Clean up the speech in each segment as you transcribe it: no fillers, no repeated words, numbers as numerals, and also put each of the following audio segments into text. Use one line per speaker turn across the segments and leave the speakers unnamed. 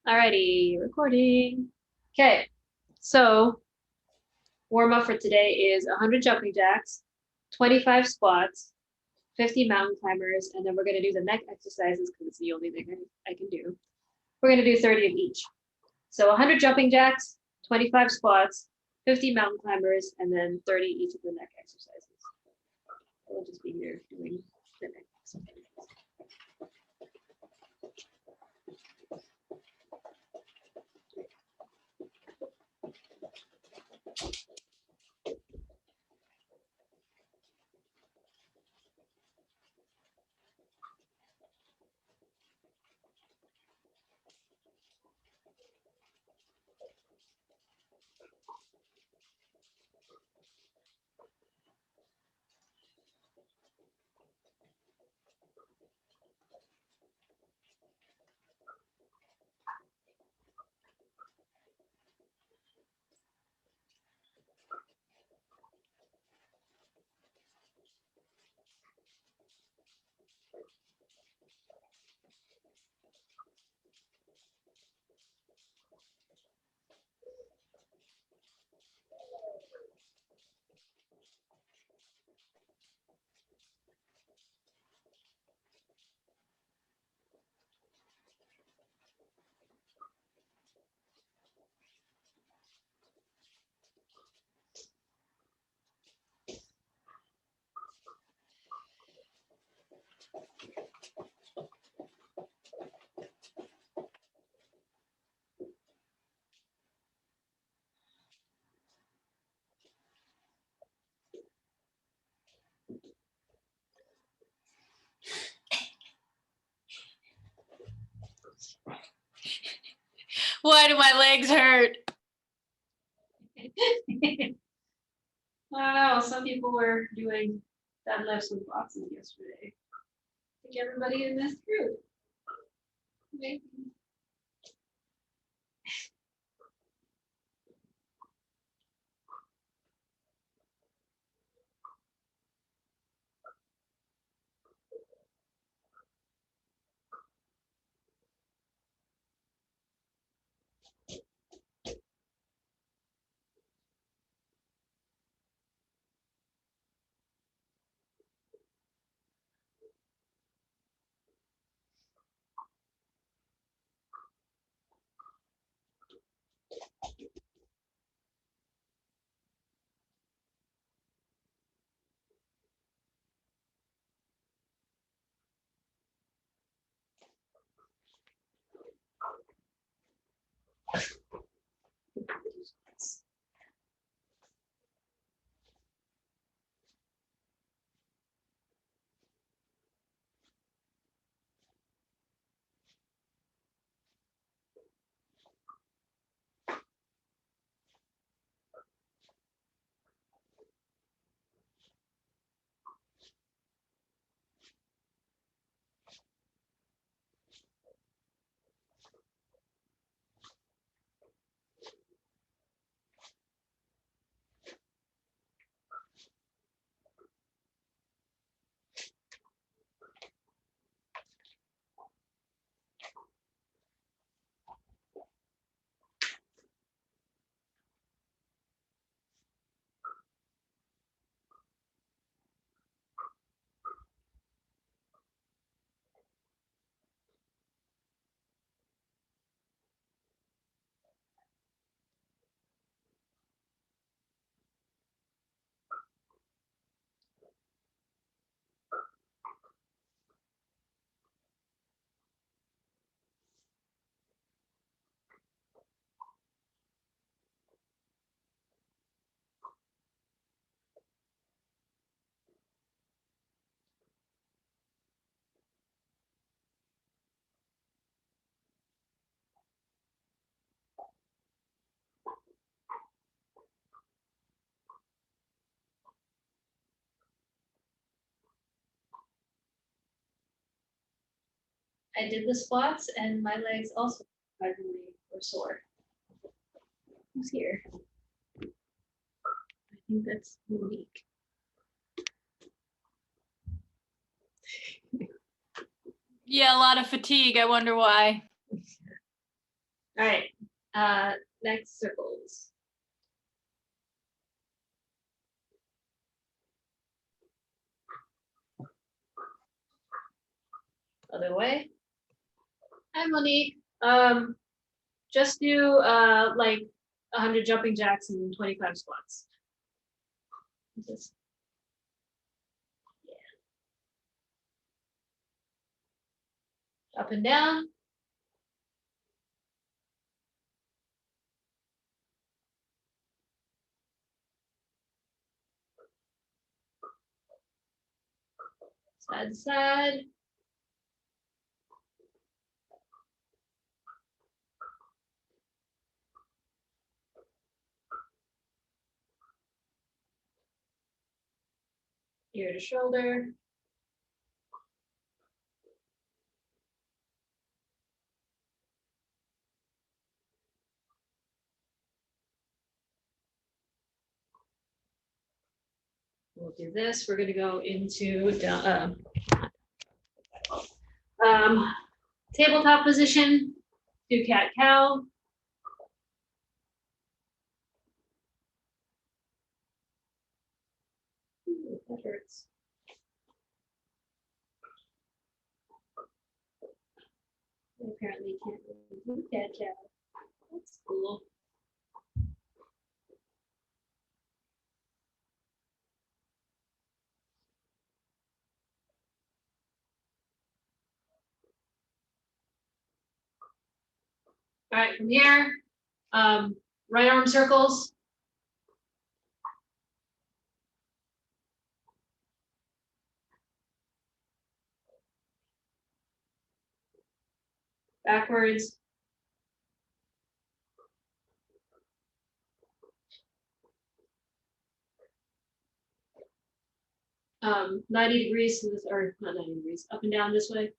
Alrighty, recording. Okay, so warm up for today is 100 jumping jacks, 25 squats, 50 mountain climbers, and then we're going to do the neck exercises because it's the only thing I can do. We're going to do 30 of each. So 100 jumping jacks, 25 squats, 50 mountain climbers, and then 30 each of the neck exercises. We'll just be here doing the neck exercises.
Why do my legs hurt?
I don't know. Some people were doing deadlifts with boxes yesterday. I think everybody in this group. Maybe. I did the squats and my legs also surprisingly were sore. Who's here? I think that's Monique.
Yeah, a lot of fatigue. I wonder why.
All right. Next circles. Other way. Hi, Monique. Just do like 100 jumping jacks and 25 squats. Just, yeah. Up and down. Side to side. Ear to shoulder. We'll do this. We're going to go into tabletop position. Do cat cow. Ooh, that hurts. I apparently can't really do cat cow. That's cool. All right, from here, right arm circles. Backwards. 90 degrees to this, or not 90 degrees, up and down this way.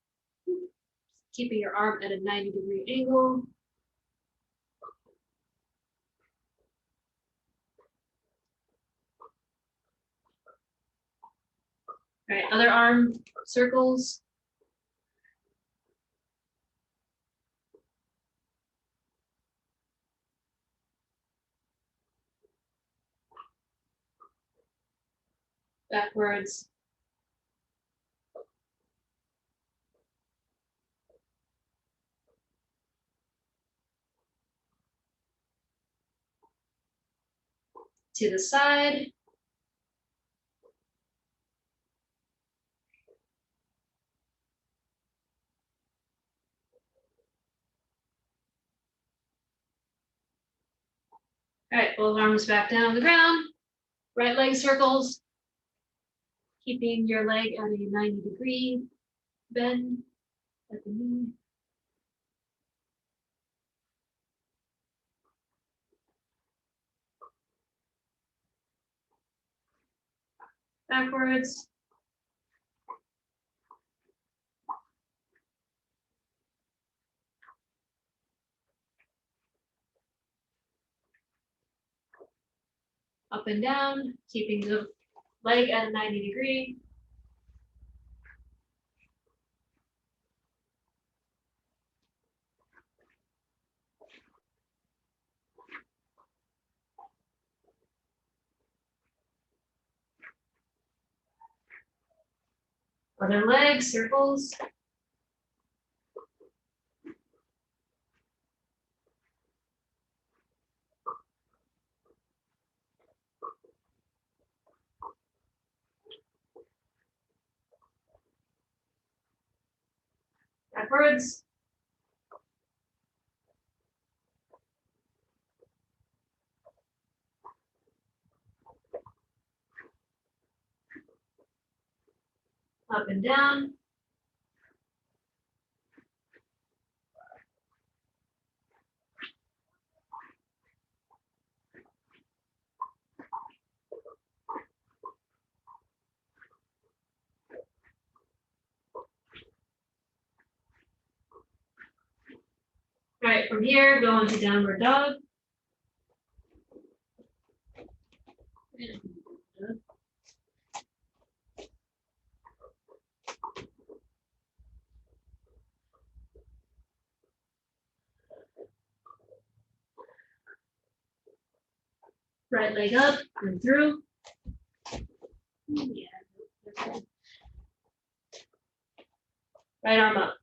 Keeping your arm at a 90-degree angle. All right, other arm circles. Backwards. To the side. All right, both arms back down on the ground. Right leg circles. Keeping your leg at a 90-degree bend at the knee. Backwards. Up and down, keeping the leg at a 90-degree. Other leg circles. Backwards. Up and down. All right, from here, go into downward dog. Right leg up and through. Yeah. Right arm up.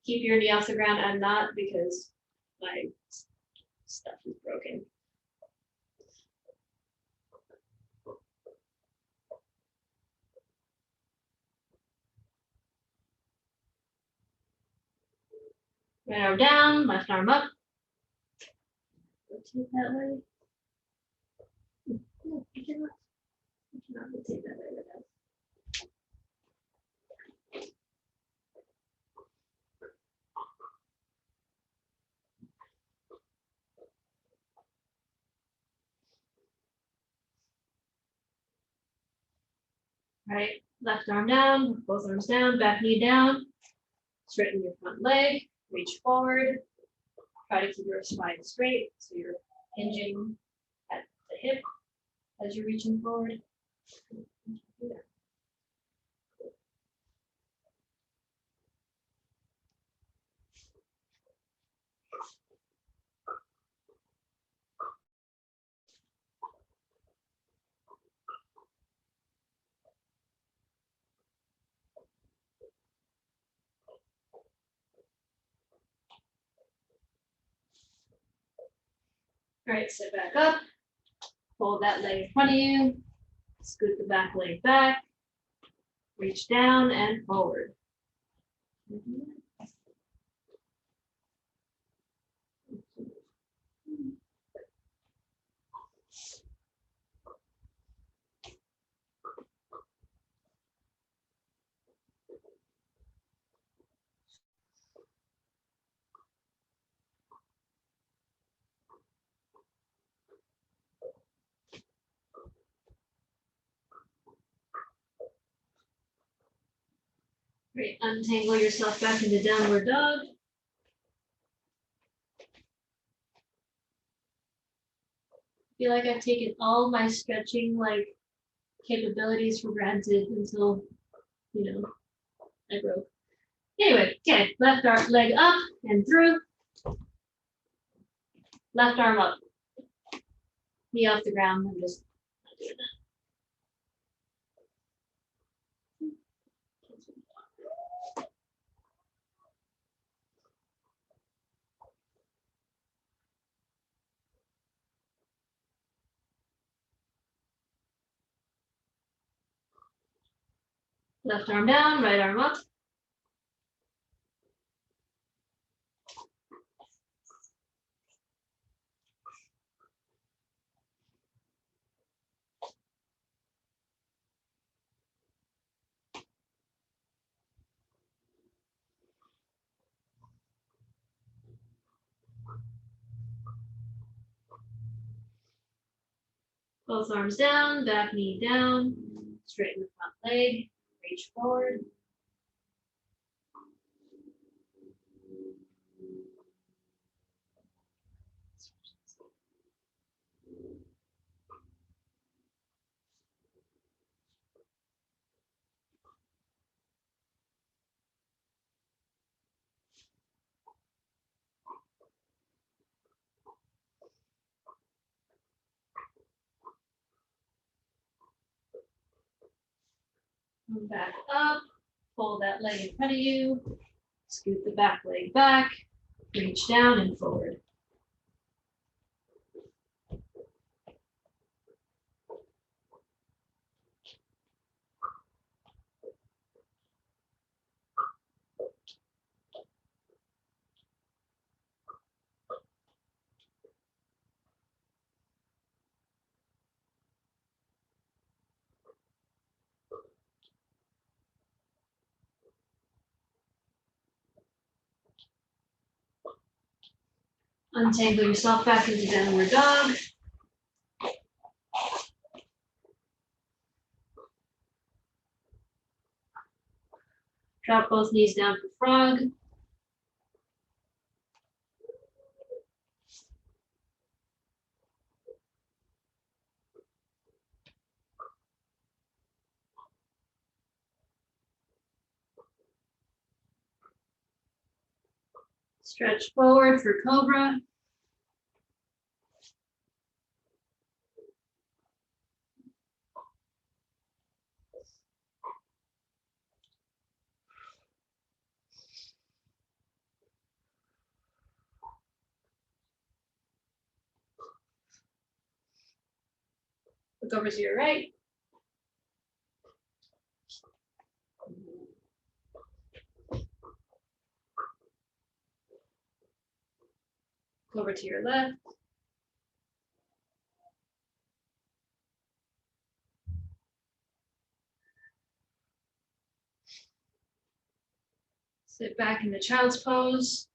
Keep your knee off the ground. I'm not because my stuff is broken. Right arm down, left arm up. Rotate that way. No, you cannot rotate that way. Right, left arm down, both arms down, back knee down. Straighten your front leg, reach forward. Try to keep your spine straight so you're hinging at the hip as you're reaching forward. All right, sit back up, fold that leg in front of you, scoot the back leg back, reach down and forward. Great, untangle yourself back into downward dog. Feel like I've taken all my stretching capabilities for granted until, I broke. Anyway, okay, left arm leg up and through. Left arm up. Knee off the ground. I'm just not doing that. Left arm down, right arm up. Both arms down, back knee down. Straighten the front leg, reach forward. Come back up, fold that leg in front of you, scoot the back leg back, reach down and forward. Untangle yourself back into downward dog. Drop both knees down for frog. Stretch forward for cobra. Look over to your right. Look over to your left. Sit back in the child's pose.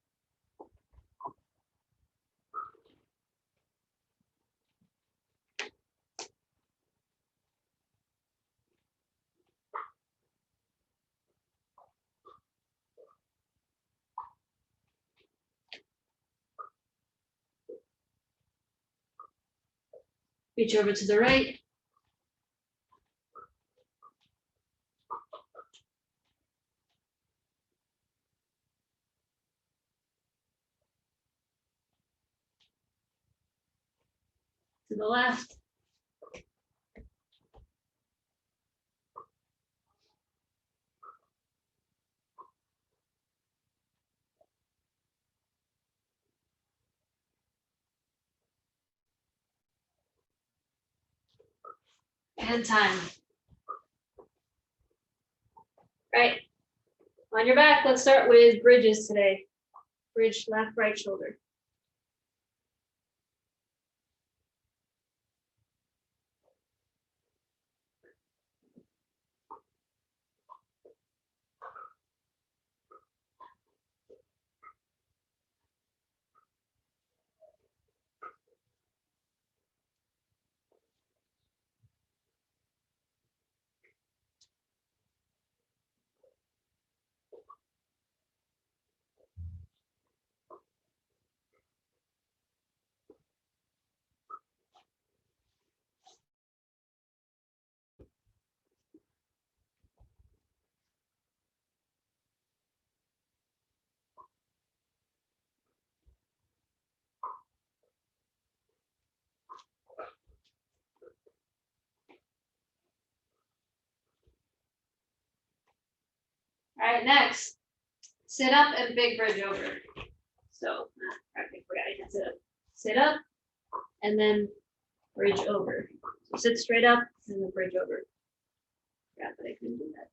Reach over to the right. To the left. And time. Right. On your back, let's start with bridges today. Bridge left, right shoulder. All right, next, sit up and big bridge over. So, I forgot I can sit up. Sit up and then bridge over. So sit straight up and then bridge over. Forgot that I couldn't do that.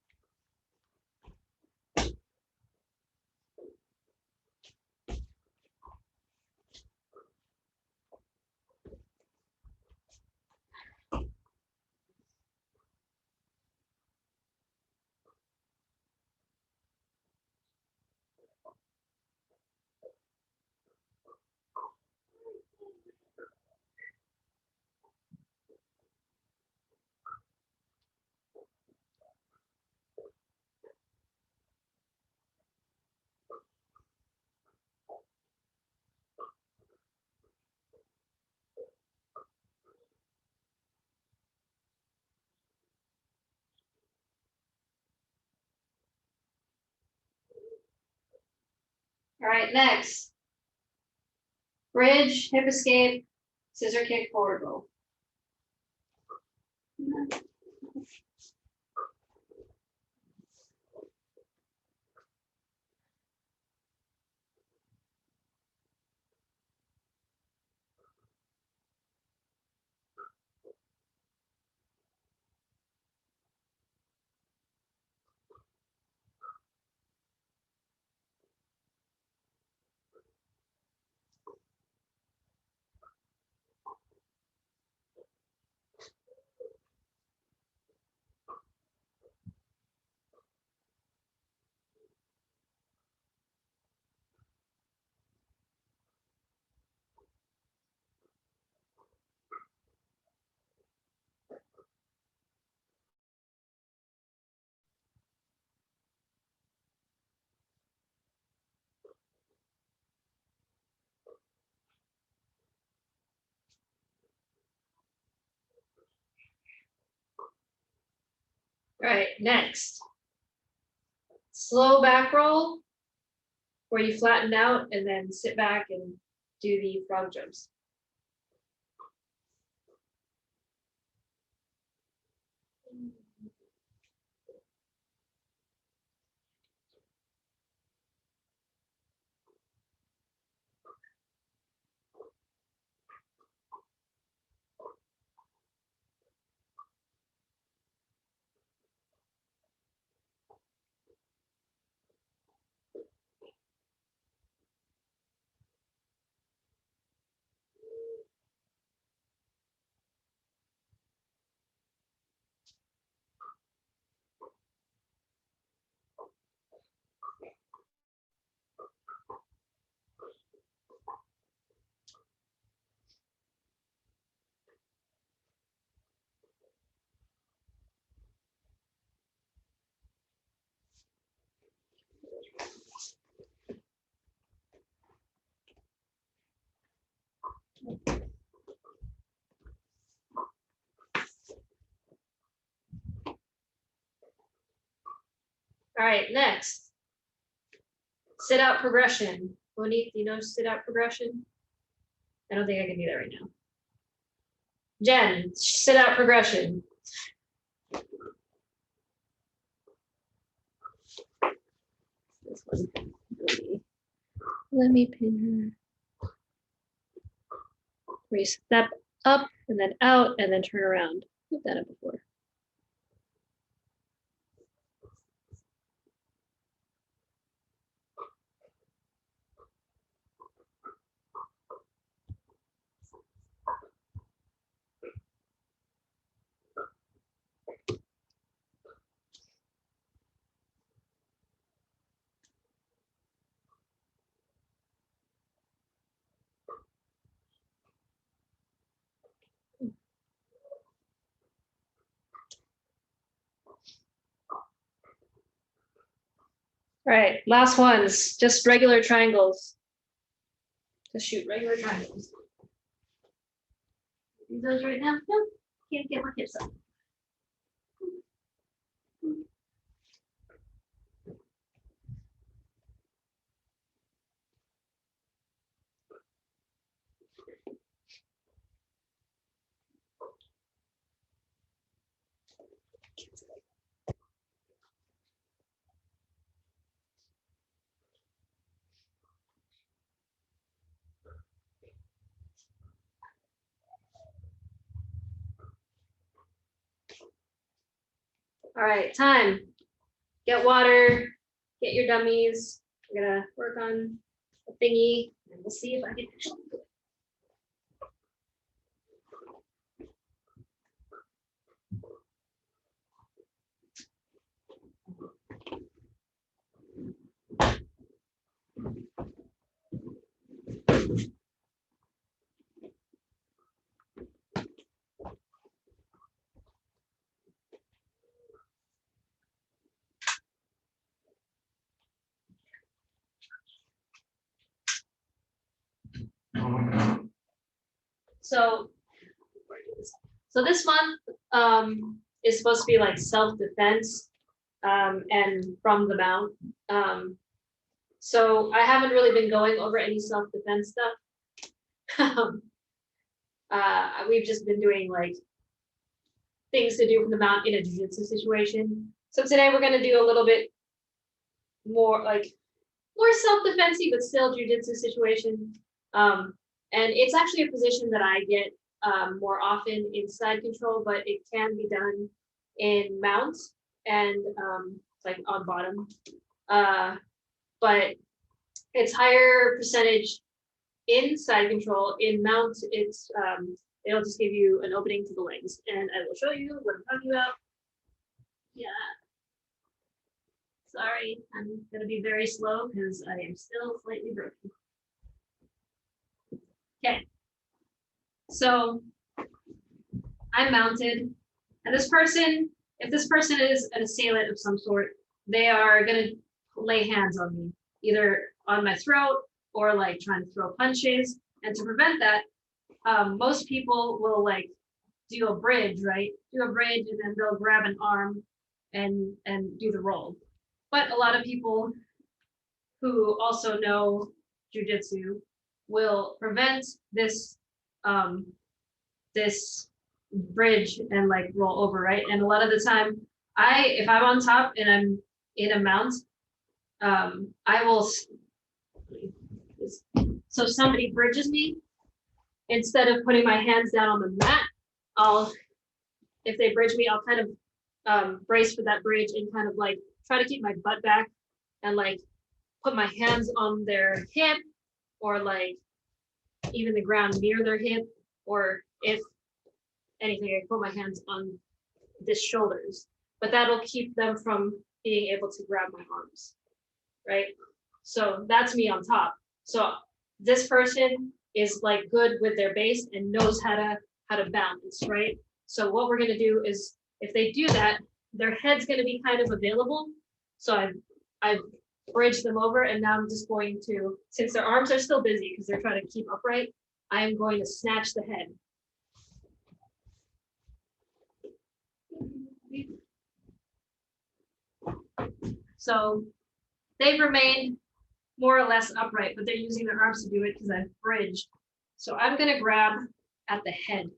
All right, next. Bridge, hip escape, scissor kick, forward roll. All right, next. Slow back roll where you flatten out and then sit back and do the frog jumps. All right, next. Sit out progression. Monique, do you know sit out progression? I don't think I can do that right now. Jen, sit out progression. This one. Let me pin her. Where you step up and then out and then turn around. I've done it before. All right, last ones, just regular triangles. Just shoot regular triangles. Do those right now? No, can't get my hips up. All right, time. Get water, get your dummies. We're gonna work on the thingy and we'll see if I can actually do it. So this month is supposed to be like self-defense and from the mount. So I haven't really been going over any self-defense stuff. We've just been doing like things to do from the mount in a jiu-jitsu situation. So today we're going to do a little bit more self-defensey, but still jiu-jitsu situation. And it's actually a position that I get more often in side control, but it can be done in mount and like on bottom. But it's higher percentage in side control. In mount, it's it'll just give you an opening to the legs, and I will show you what I'm talking about. Yeah. Sorry, I'm gonna be very slow because I am still slightly broken. Okay. So I'm mounted, and this person, if this person is an assailant of some sort, they are gonna lay hands on me, either on my throat or like trying to throw punches. And to prevent that, most people will like do a bridge, right? Do a bridge, and then they'll grab an arm and do the roll. But a lot of people who also know jujitsu will prevent this this bridge and like roll over, right? And a lot of the time, if I'm on top and I'm in a mount, I will. So somebody bridges me, instead of putting my hands down on the mat, if they bridge me, I'll kind of brace for that bridge and kind of like try to keep my butt back and like put my hands on their hip or like even the ground near their hip, or if anything, I put my hands on the shoulders, but that'll keep them from being able to grab my arms, right? So that's me on top. So this person is like good with their base and knows how to balance, right? So what we're gonna do is, if they do that, their head's gonna be kind of available. So I've bridged them over, and now I'm just going to, since their arms are still busy because they're trying to keep upright, I am going to snatch the head. So they've remained more or less upright, but they're using their arms to do it because I've bridged. So I'm gonna grab at the head.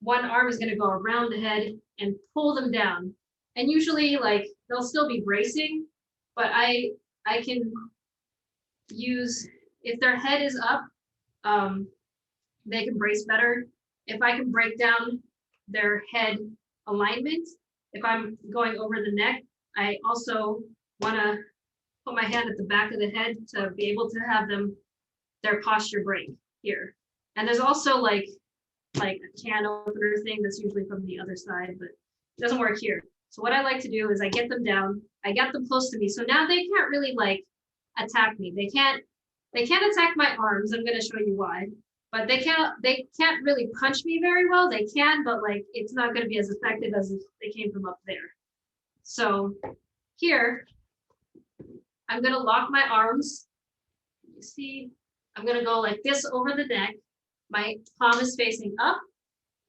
One arm is gonna go around the head and pull them down. And usually like they'll still be bracing, but I can use, if their head is up, they can brace better. If I can break down their head alignment, if I'm going over the neck, I also wanna put my hand at the back of the head to be able to have their posture break here. And there's also like a can opener thing that's usually from the other side, but it doesn't work here. So what I like to do is I get them down, I get them close to me. So now they can't really like attack me. They can't attack my arms. I'm gonna show you why. But they can't really punch me very well. They can, but like it's not gonna be as effective as if they came from up there. So here, I'm gonna lock my arms. You see, I'm gonna go like this over the neck. My palm is facing up.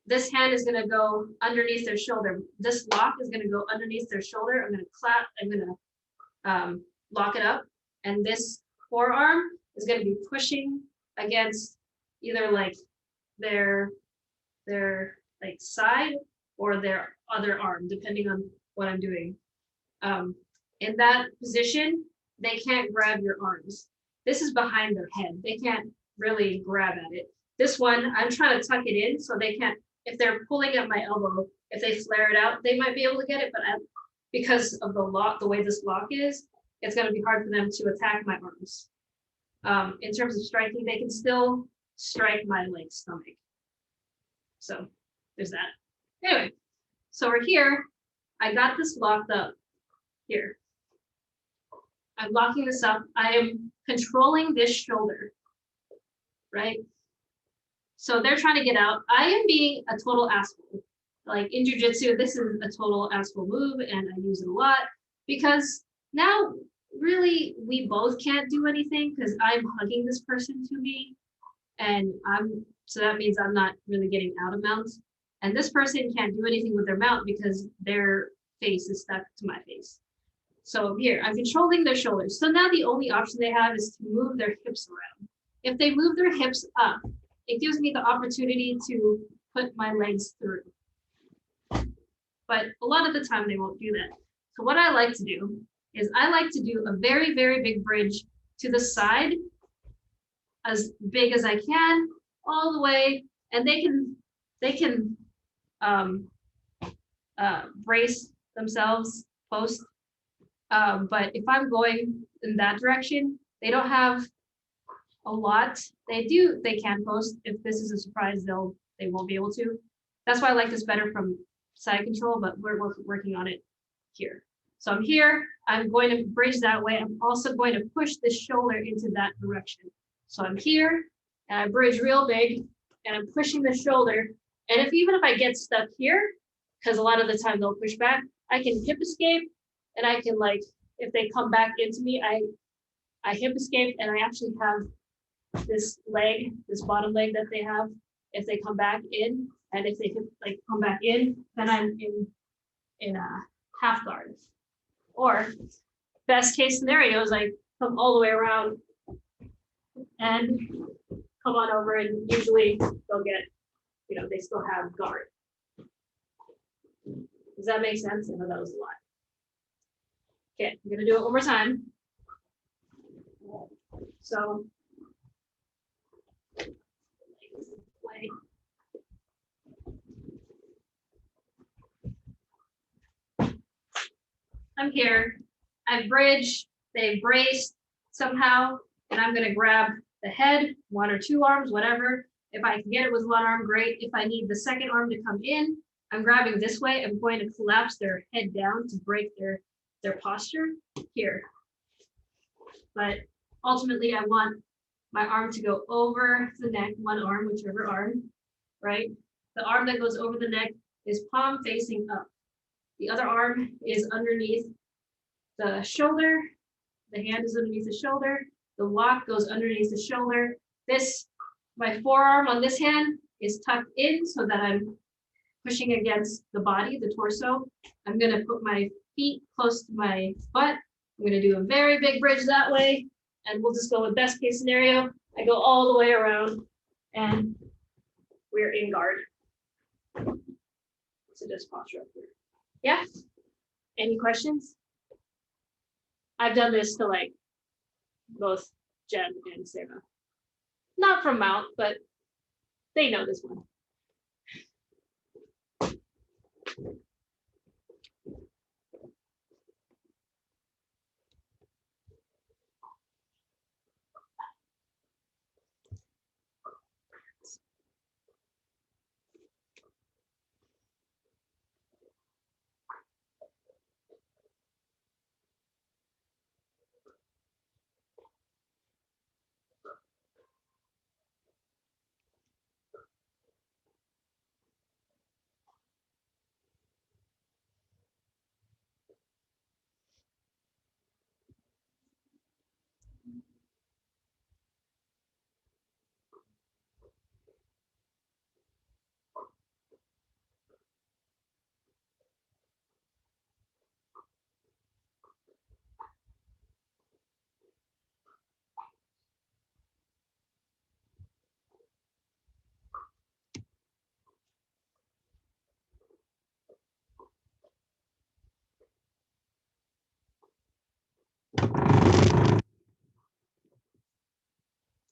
This hand is gonna go underneath their shoulder. This lock is gonna go underneath their shoulder. I'm gonna clap, I'm gonna lock it up. And this forearm is gonna be pushing against either like their like side or their other arm, depending on what I'm doing. In that position, they can't grab your arms. This is behind their head. They can't really grab at it. This one, I'm trying to tuck it in so they can't, if they're pulling at my elbow, if they flare it out, they might be able to get it, but because of the lock, the way this lock is, it's gonna be hard for them to attack my arms. In terms of striking, they can still strike my like stomach. So there's that. Anyway, so we're here. I got this locked up here. I'm locking this up. I am controlling this shoulder, right? So they're trying to get out. I am being a total asshole. Like in jujitsu, this is a total asshole move and I use it a lot because now really we both can't do anything because I'm hugging this person to me and so that means I'm not really getting out of mount. And this person can't do anything with their mount because their face is stuck to my face. So here, I'm controlling their shoulders. So now the only option they have is to move their hips around. If they move their hips up, it gives me the opportunity to put my legs through. But a lot of the time they won't do that. So what I like to do is I like to do a very, very big bridge to the side, as big as I can, all the way, and they can brace themselves post. But if I'm going in that direction, they don't have a lot. They can post. If this is a surprise, they won't be able to. That's why I like this better from side control, but we're working on it here. So I'm here, I'm going to bridge that way. I'm also going to push the shoulder into that direction. So I'm here and I bridge real big and I'm pushing the shoulder. And even if I get stuck here, because a lot of the time they'll push back, I can hip escape and I can like, if they come back into me, I hip escape and I actually have this leg, this bottom leg that they have, if they come back in, and if they come back in, then I'm in a half guard. Or best case scenario is I come all the way around and come on over, and usually they'll get, they still have guard. Does that make sense? I know that was a lot. Okay, I'm gonna do it one more time. So, I'm here, I've bridged, they've braced somehow, and I'm gonna grab the head, one or two arms, whatever. If I can get it with one arm, great. If I need the second arm to come in, I'm grabbing this way. I'm going to collapse their head down to break their posture here. But ultimately, I want my arm to go over the neck, one arm, whichever arm, right? The arm that goes over the neck is palm facing up. The other arm is underneath the shoulder. The hand is underneath the shoulder. The lock goes underneath the shoulder. My forearm on this hand is tucked in so that I'm pushing against the body, the torso. I'm gonna put my feet close to my butt, I'm gonna do a very big bridge that way, and we'll just go with best case scenario. I go all the way around, and we're in guard. So just posture up here. Yeah? Any questions? I've done this to like both Jen and Sarah. Not from Mount, but they know this one.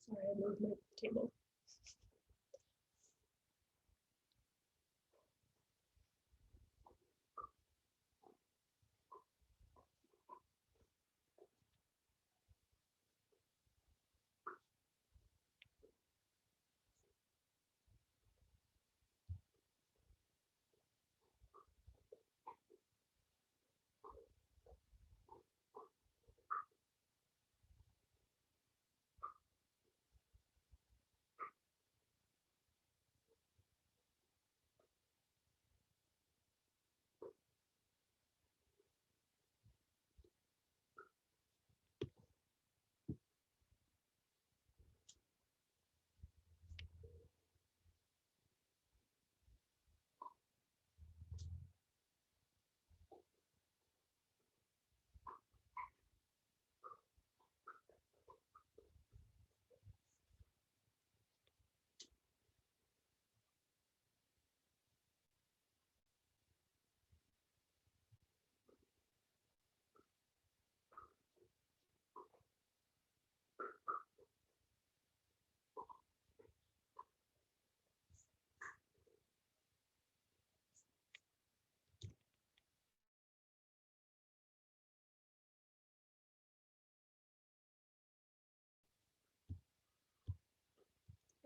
Sorry, I moved my table.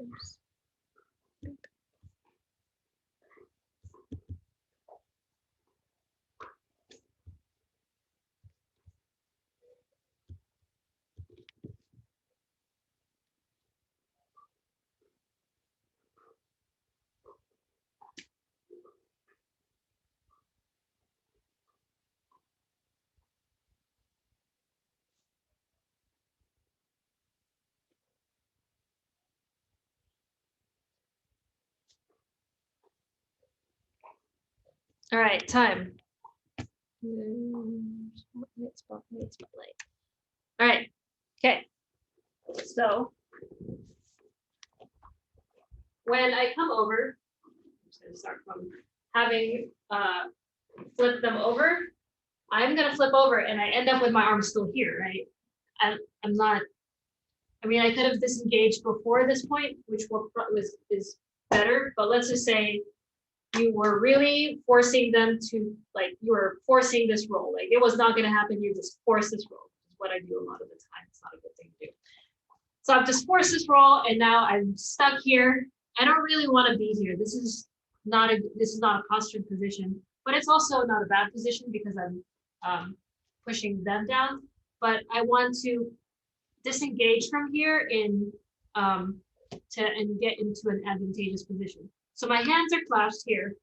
Oops. All right, time. Spotlight. All right, okay. So when I come over, I'm just gonna start from having flip them over. I'm gonna flip over and I end up with my arm still here, right? I'm not. I mean, I could have disengaged before this point, which is better. But let's just say you were really forcing them to, like, you were forcing this roll. Like, it was not going to happen. You just force this roll. Is what I do a lot of the time. It's not a good thing to do. So I've just forced this roll, and now I'm stuck here. I don't really want to be here. This is not a postured position, but it's also not a bad position because I'm pushing them down. But I want to disengage from here and get into an advantageous position. So my hands are clasped here.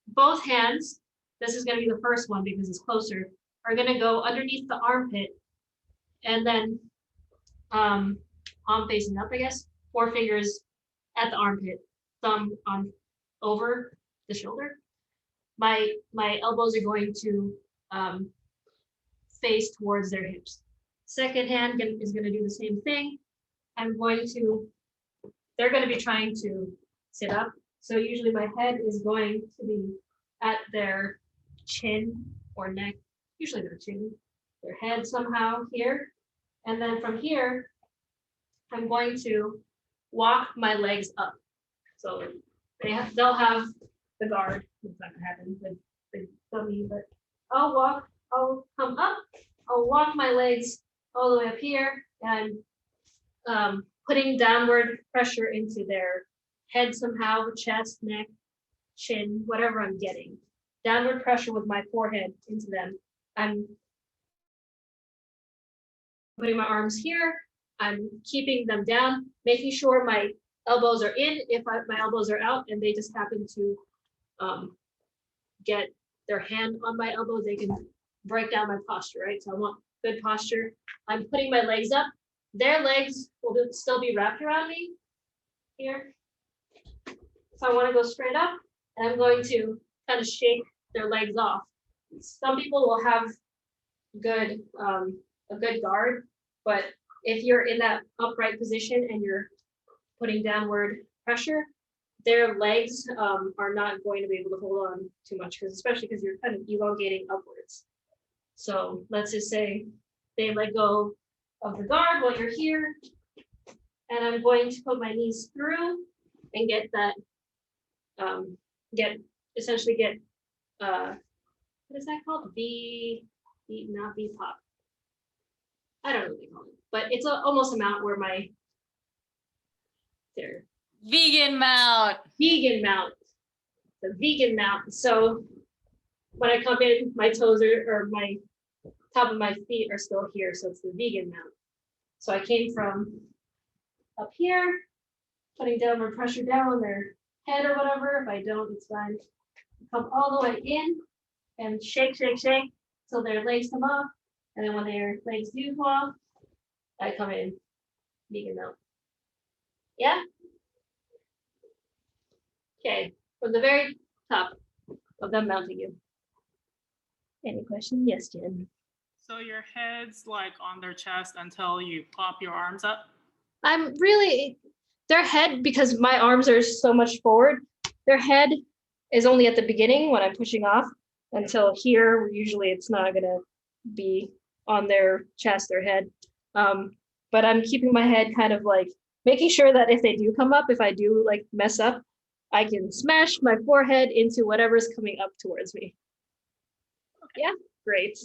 Both hands, this is going to be the first one because it's closer, are going to go underneath the armpit, and then palm facing up, I guess. 4 fingers at the armpit, thumb on over the shoulder. My elbows are going to face towards their hips. Second hand is going to do the same thing. They're going to be trying to sit up. So usually my head is going to be at their chin or neck, usually their chin, their head somehow here. And then from here, I'm going to walk my legs up. So they'll have the guard. It's not gonna happen with the dummy, but I'll come up, I'll walk my legs all the way up here, and I'm putting downward pressure into their head somehow, chest, neck, chin, whatever I'm getting. Downward pressure with my forehead into them. I'm putting my arms here. I'm keeping them down, making sure my elbows are in. If my elbows are out and they just happen to get their hand on my elbow, they can break down my posture, right? So I want good posture. I'm putting my legs up. Their legs will still be wrapped around me here. So I want to go straight up, and I'm going to kind of shake their legs off. Some people will have a good guard, but if you're in that upright position and you're putting downward pressure, their legs are not going to be able to hold on too much, especially because you're kind of elongating upwards. So let's just say they let go of the guard while you're here, and I'm going to put my knees through and get that, essentially get, what is that called? Not V pop. I don't know what they call it, but it's almost a mount where there.
Vegan mount.
Vegan mount. The vegan mount. So when I come in, my toes or my top of my feet are still here. So it's the vegan mount. So I came from up here, putting downward pressure down on their head or whatever. If I don't, it's fine. Come all the way in and shake, shake, shake till their legs come off. And then when their legs do come off, I come in vegan mount. Yeah? Okay, from the very top of them mounting you. Any question? Yes, Jen.
So your head's like on their chest until you pop your arms up?
Their head, because my arms are so much forward, their head is only at the beginning when I'm pushing off until here. Usually it's not gonna be on their chest or head. But I'm keeping my head kind of like making sure that if they do come up, if I do like mess up, I can smash my forehead into whatever's coming up towards me. Yeah, great.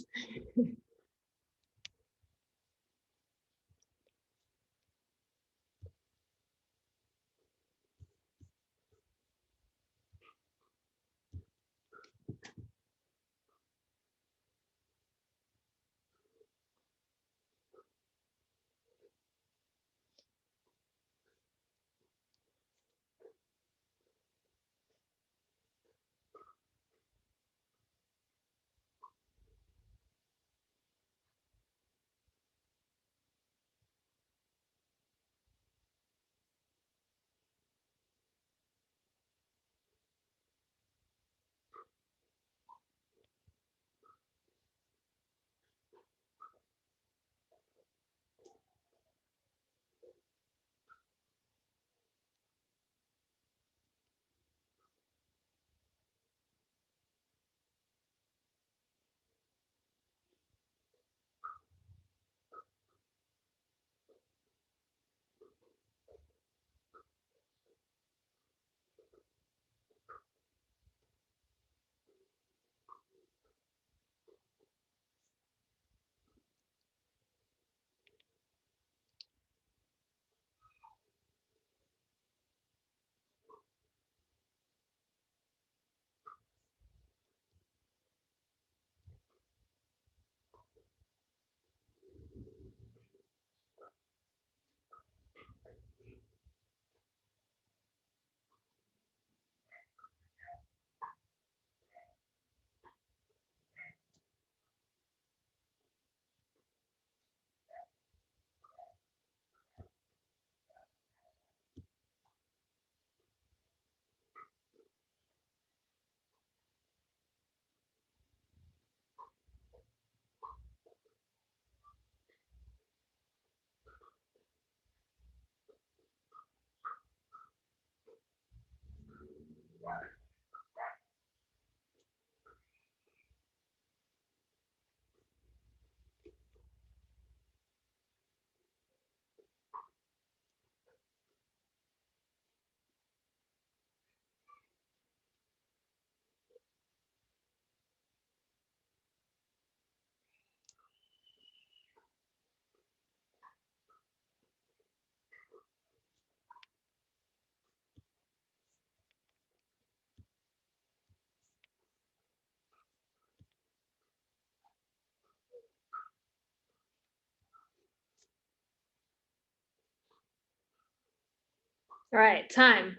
All right, time.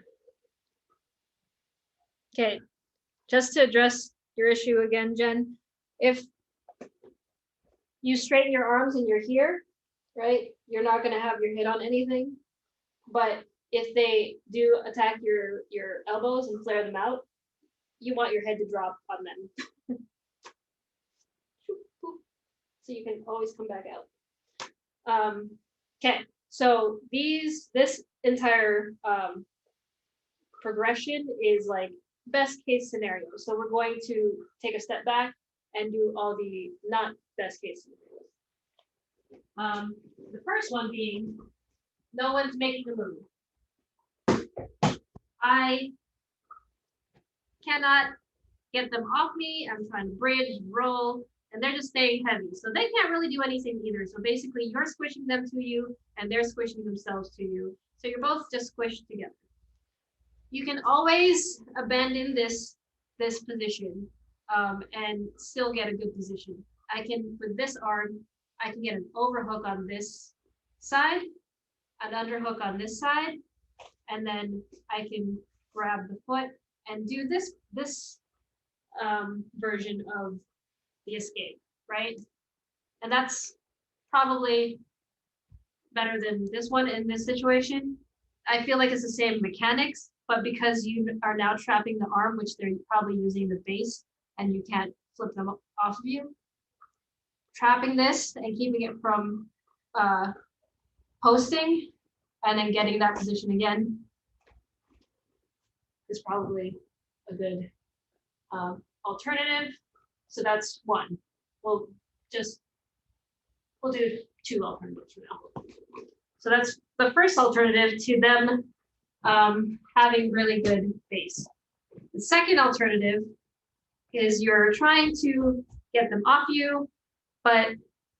Okay, just to address your issue again, Jen, if you straighten your arms and you're here, right, you're not going to have your head on anything. But if they do attack your elbows and flare them out, you want your head to drop on them. So you can always come back out. Okay, so this entire progression is like best case scenario. So we're going to take a step back and do all the not best case scenarios. The first one being no one's making a move. I cannot get them off me. I'm trying to bridge, roll, and they're just staying heavy. So they can't really do anything either. So basically you're squishing them to you and they're squishing themselves to you. So you're both just squished together. You can always abandon this position and still get a good position. I can, with this arm, I can get an overhook on this side, an underhook on this side, and then I can grab the foot and do this version of the escape, right? And that's probably better than this one in this situation. I feel like it's the same mechanics, but because you are now trapping the arm, which they're probably using the base and you can't flip them off of you, trapping this and keeping it from posting and then getting that position again is probably a good alternative. So that's one. We'll do 2 alternatives for now. So that's the first alternative to them having really good base. The second alternative is you're trying to get them off you, but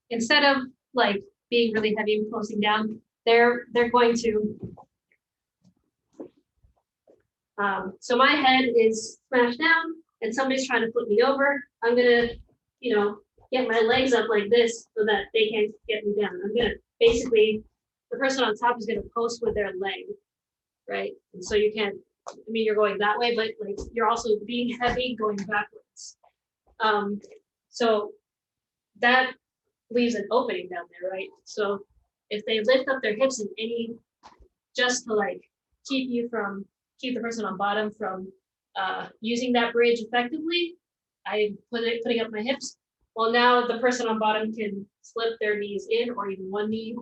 instead of like being really heavy and closing down, they're going to. So my head is smashed down, and somebody's trying to flip me over. I'm gonna, get my legs up like this so that they can't get me down. I'm gonna basically, the person on top is gonna post with their leg, right? And so you can't. I mean, you're going that way, but like you're also being heavy going backwards. So that leaves an opening down there, right? So if they lift up their hips in any, just to like keep the person on bottom from using that bridge effectively, I'm putting up my hips. Well, now the person on bottom can slip their knees in or even one knee.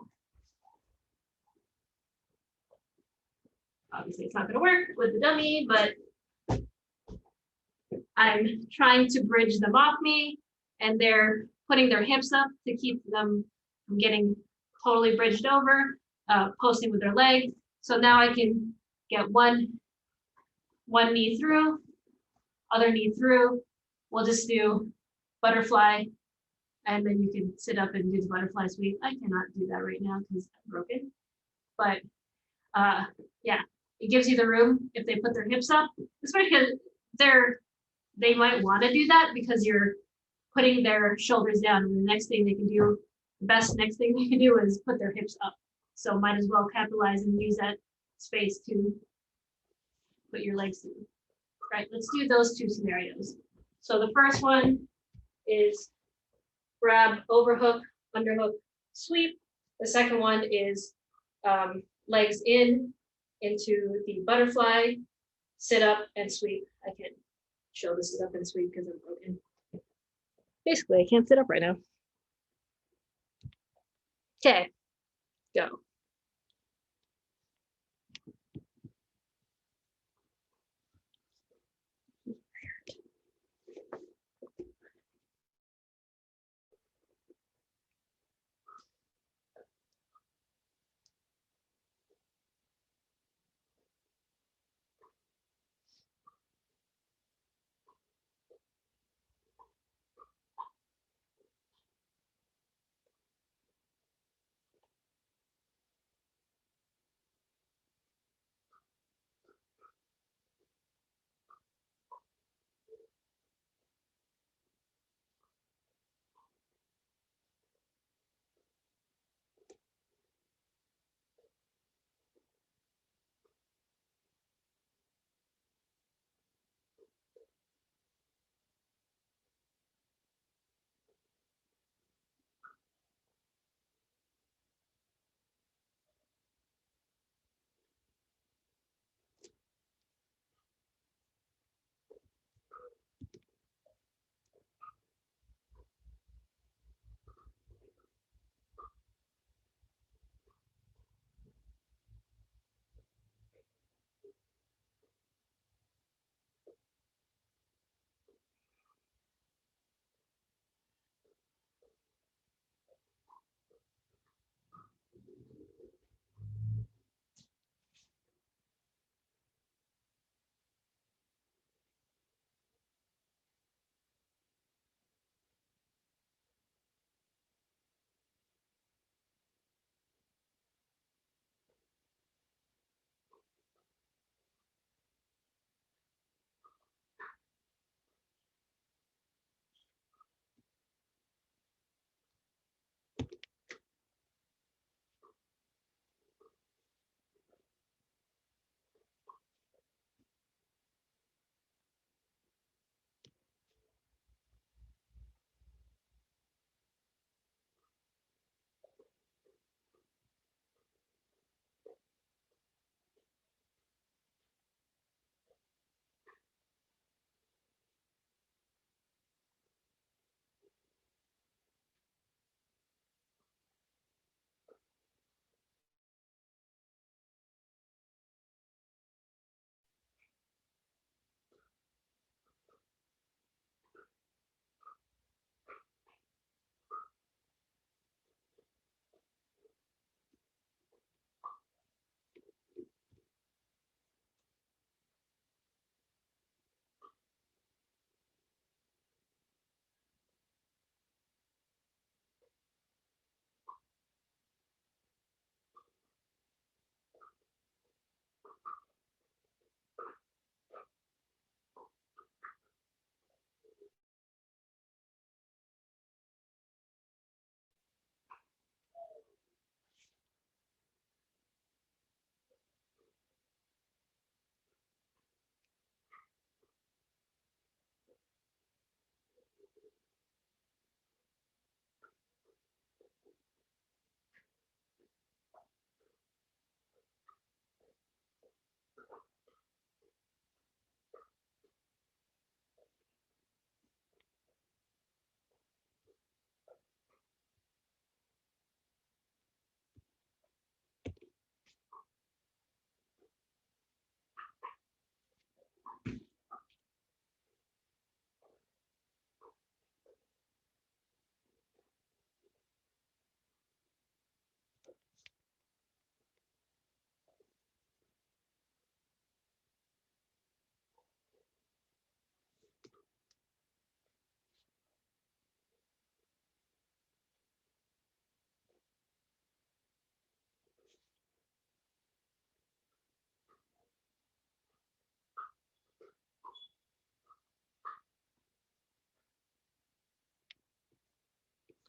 Obviously, it's not going to work with the dummy, but I'm trying to bridge them off me, and they're putting their hips up to keep them from getting totally bridged over, posting with their leg. So now I can get one knee through, other knee through. We'll just do butterfly, and then you can sit up and do the butterfly sweep. I cannot do that right now because I'm broken. But yeah, it gives you the room if they put their hips up, especially because they might want to do that because you're putting their shoulders down, and the next thing they can do, the best next thing they can do is put their hips up. So might as well capitalize and use that space to put your legs through. Right, let's do those 2 scenarios. So the first one is grab, overhook, underhook, sweep. The second one is legs in into the butterfly, sit up and sweep. I can show the sit up and sweep because I'm broken. Basically, I can't sit up right now. Okay, go.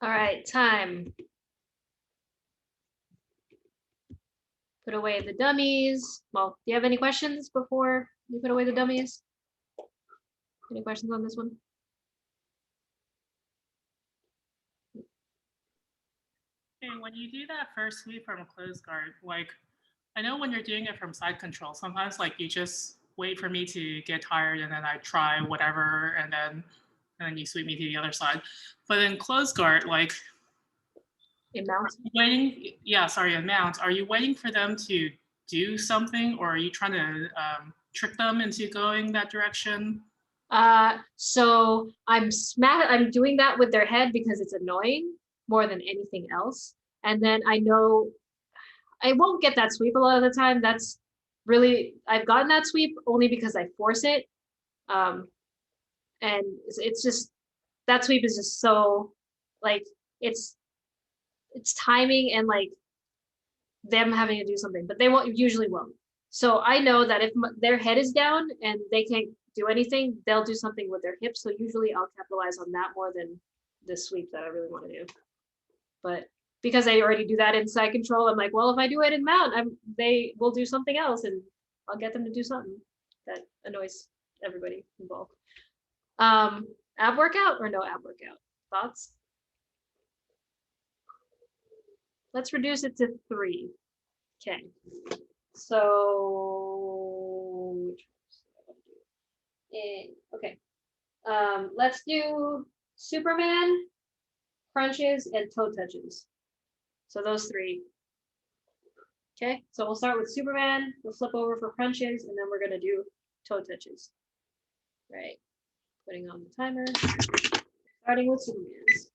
All right, time. Put away the dummies. Well, do you have any questions before you put away the dummies? Any questions on this one?
Okay, when you do that first sweep from closed guard, like I know when you're doing it from side control, sometimes like you just wait for me to get tired and then I try whatever and then you sweep me to the other side. But in closed guard, like
In mount?
waiting, yeah, sorry, in mount, are you waiting for them to do something or are you trying to trick them into going that direction?
So I'm doing that with their head because it's annoying more than anything else. And then I know I won't get that sweep a lot of the time. That's really, I've gotten that sweep only because I force it. And it's just, that sweep is just so, like, it's timing and like them having to do something, but they usually won't. So I know that if their head is down and they can't do anything, they'll do something with their hips. So usually I'll capitalize on that more than the sweep that I really want to do. But because I already do that in side control, I'm like, well, if I do it in mount, they will do something else and I'll get them to do something that annoys everybody involved. Ab workout or no ab workout? Thoughts? Let's reduce it to 3. Okay. So, okay. Let's do Superman, crunches, and toe touches. So those 3. Okay, so we'll start with Superman, we'll flip over for crunches, and then we're gonna do toe touches. Right, putting on the timer, starting with Superman's.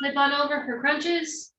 Flip on over for crunches.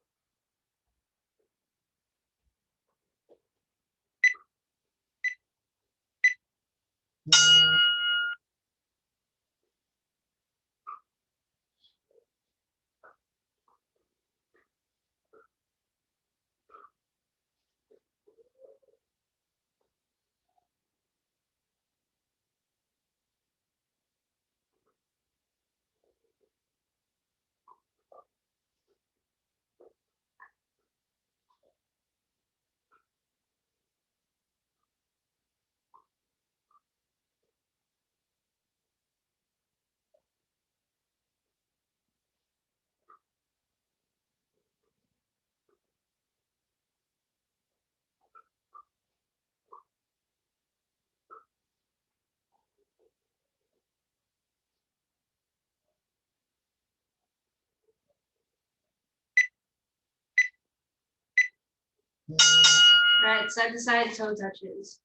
All right, side to side toe touches.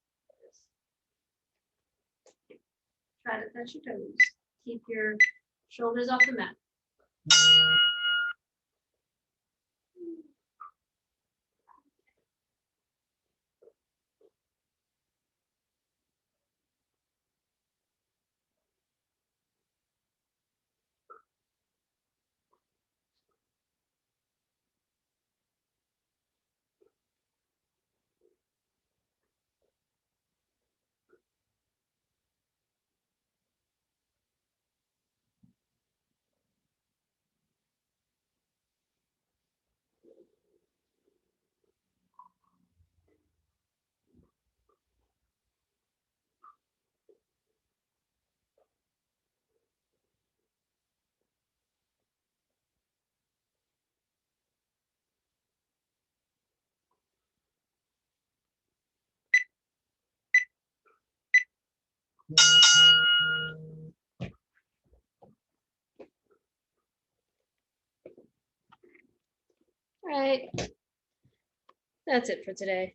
Try to touch your toes. Keep your shoulders off the mat. All right, that's it for today.